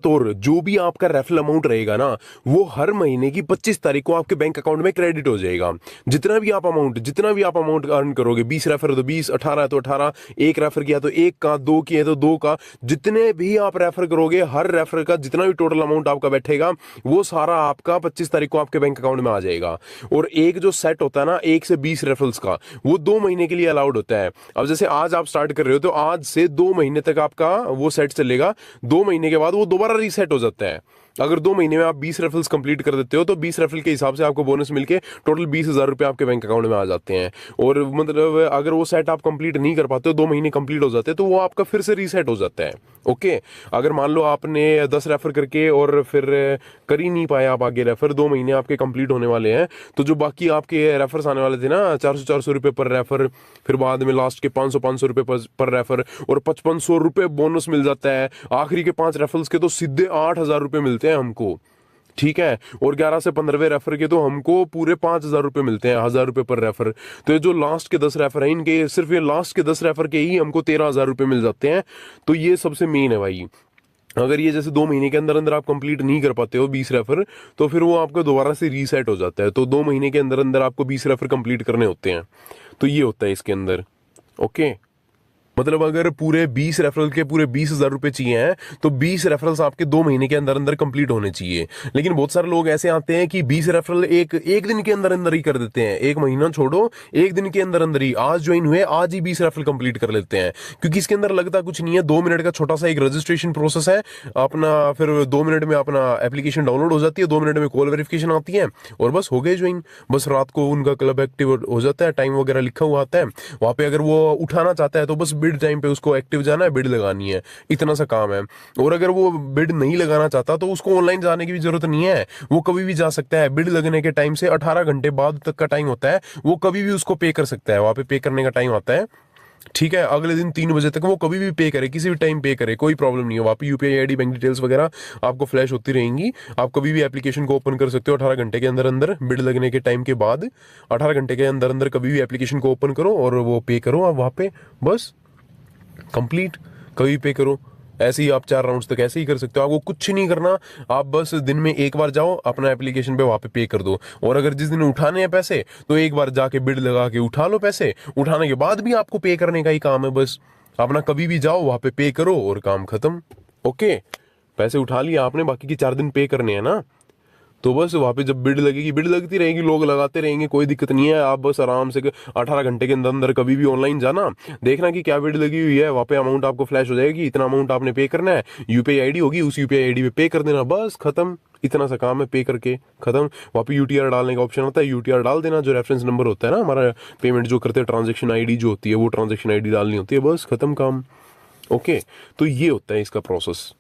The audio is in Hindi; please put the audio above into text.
बतौर जो भी आपका रेफरल अमाउंट रहेगा ना, वो हर महीने की 25 तारीख को आपके बैंक अकाउंट में क्रेडिट हो जाएगा। जितना भी आप अमाउंट अर्न करोगे, 20 रेफर तो 20, 18 है तो 18, एक रेफर किया तो एक का, 2 किए तो 2 का, जितने भी आप रेफर करोगे हर रेफर का जितना भी टोटल अमाउंट आपका बैठेगा वो सारा आपका 25 तारीख को आपके बैंक अकाउंट में आ जाएगा। और एक जो सेट होता है ना 1 से 20 रेफरल्स का, वो 2 महीने के लिए अलाउड होता है। अब जैसे आज आप स्टार्ट कर रहे हो तो आज से 2 महीने तक आपका वो सेट चलेगा। 2 महीने के बाद वो दोबारा रीसेट हो जाता है। अगर 2 महीने में आप 20 रेफरल्स कंप्लीट कर देते हो तो 20 रेफरल के हिसाब से आपको बोनस मिलके टोटल 20,000 रुपये आपके बैंक अकाउंट में आ जाते हैं। और मतलब अगर वो सेट आप कंप्लीट नहीं कर पाते हो, 2 महीने कंप्लीट हो जाते हैं, तो वो आपका फिर से रीसेट हो जाता है। ओके, अगर मान लो आपने 10 रेफर करके और फिर कर ही नहीं पाए आप आगे रेफर, 2 महीने आपके कंप्लीट होने वाले हैं, तो जो बाकी आपके रेफर्स आने वाले थे ना 400 रुपये पर रेफर, फिर बाद में लास्ट के 500 रुपये पर रेफर और 5500 रुपये बोनस मिल जाता है। आखिरी के 5 रेफरल्स के तो सीधे 8,000 रुपये मिलते हैं हमको, ठीक है। और 11 से 15वें रेफर के तो हमको पूरे 5,000 रुपये मिलते हैं, 1,000 रुपये पर रेफर। तो ये जो लास्ट के 10 रेफर हैं, इनके सिर्फ ये लास्ट के 10 रेफर के ही हमको 13,000 रुपये मिल जाते हैं। तो ये सबसे मेन है भाई। अगर ये जैसे 2 महीने के अंदर अंदर आप कंप्लीट नहीं कर पाते हो 20 रेफर, तो फिर वो आपको दोबारा से रीसेट हो जाता है। तो 2 महीने के अंदर अंदर आपको 20 रेफर कंप्लीट करने होते हैं। तो ये होता है इसके अंदर। ओके, मतलब अगर पूरे 20 रेफरल के पूरे 20,000 रुपये चाहिए हैं तो 20 रेफरल्स आपके 2 महीने के अंदर अंदर कंप्लीट होने चाहिए। लेकिन बहुत सारे लोग ऐसे आते हैं कि 20 रेफरल एक दिन के अंदर अंदर ही कर देते हैं। एक महीना छोड़ो, एक दिन के अंदर अंदर ही, आज ज्वाइन हुए आज ही 20 रेफरल कंप्लीट कर लेते हैं। क्योंकि इसके अंदर लगता कुछ नहीं है, 2 मिनट का छोटा सा एक रजिस्ट्रेशन प्रोसेस है अपना, फिर 2 मिनट में अपना एप्लीकेशन डाउनलोड हो जाती है, 2 मिनट में कॉल वेरिफिकेशन आती है और बस हो गए ज्वाइन। बस रात को उनका क्लब एक्टिव हो जाता है, टाइम वगैरह लिखा हुआ आता है वहाँ पे। अगर वो उठाना चाहता है तो बस बिड टाइम पे उसको एक्टिव जाना है, बिड लगानी है, इतना सा काम है। और अगर वो बिड नहीं लगाना चाहता तो उसको ऑनलाइन जाने की भी जरूरत नहीं है, वो कभी भी जा सकता है। बिड लगने के टाइम से 18 घंटे बाद तक का टाइम होता है, वो कभी भी उसको पे कर सकता है। वहाँ पे पे करने का टाइम आता है, ठीक है। अगले दिन 3 बजे तक वो कभी भी पे करे, किसी भी टाइम पे करे, कोई प्रॉब्लम नहीं है। वहाँ पे यूपीआई आईडी, बैंक डिटेल्स वगैरह आपको फ्लैश होती रहेंगी। आप कभी भी एप्लीकेशन को ओपन कर सकते हो 18 घंटे के अंदर अंदर, बिड लगने के टाइम के बाद 18 घंटे के अंदर अंदर कभी भी एप्लीकेशन को ओपन करो और वो पे करो आप वहाँ पे, बस कंप्लीट। कभी पे करो, ऐसे ही आप 4 राउंड्स तक ऐसे ही कर सकते हो। आपको कुछ नहीं करना, आप बस दिन में एक बार जाओ अपना एप्लीकेशन पे वहाँ पे कर दो। और अगर जिस दिन उठाने हैं पैसे तो एक बार जाके बिड लगा के उठा लो पैसे, उठाने के बाद भी आपको पे करने का ही काम है। बस अपना कभी भी जाओ वहाँ पे करो और काम खत्म। ओके, पैसे उठा लिया आपने, बाकी के 4 दिन पे करने हैं ना, तो बस वहाँ पे जब बिड लगेगी, बिड लगती रहेगी, लोग लगाते रहेंगे, कोई दिक्कत नहीं है। आप बस आराम से 18 घंटे के अंदर अंदर कभी भी ऑनलाइन जाना, देखना कि क्या बिड लगी हुई है, वहाँ पे अमाउंट आपको फ्लैश हो जाएगी, इतना अमाउंट आपने पे करना है, यूपीआई आईडी होगी, उस यूपीआई आईडी पे कर देना, बस खत्म। इतना सा काम है, पे करके खत्म। वहाँ पे यूटीआर डालने का ऑप्शन आता है, यूटीआर डाल देना, जो रेफरेंस नंबर होता है ना हमारा पेमेंट जो करते हैं, ट्रांजेक्शन आईडी जो होती है, वो ट्रांजेक्शन आईडी डालनी होती है, बस खत्म काम। ओके, तो ये होता है इसका प्रोसेस।